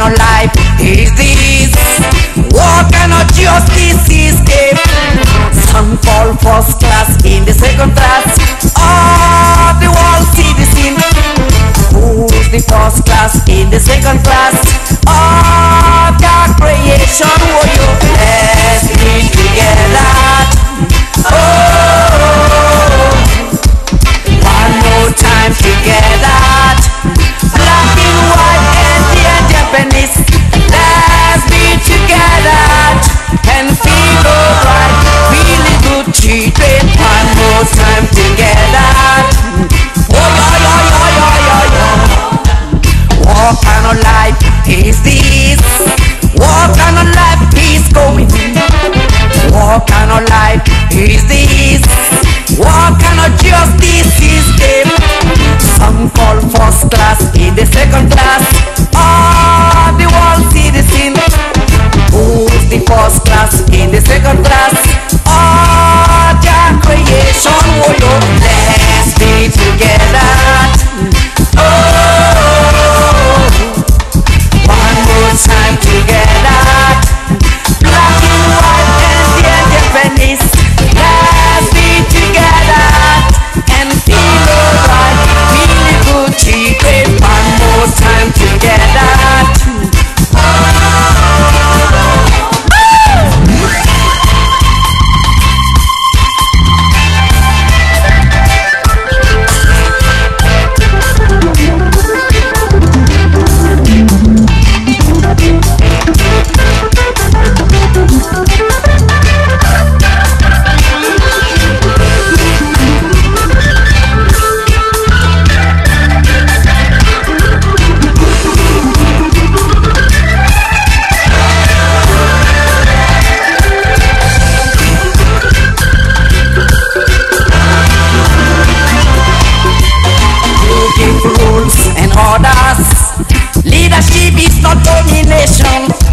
of life is this? What kind of justice is this? Some fall first class in the second class of the world citizen. Who's the first class in the second class of the creation? Oh, you let's be together. Oh, one more time together. Black and white, Indian, Japanese. Let's be together and feel alright, really good children. One more time together. Oh, what kind of life is this? What kind of life is going? What kind of life is this? What kind of justice is this? Some call first class in the second class of the world citizen. Who's the first class in the second class of the creation? Oh, yo, let's be together. Oh, one more time together. Black and white, Indian, Japanese. Let's be together and feel alright, really good children. One more time together. Leadership is not domination.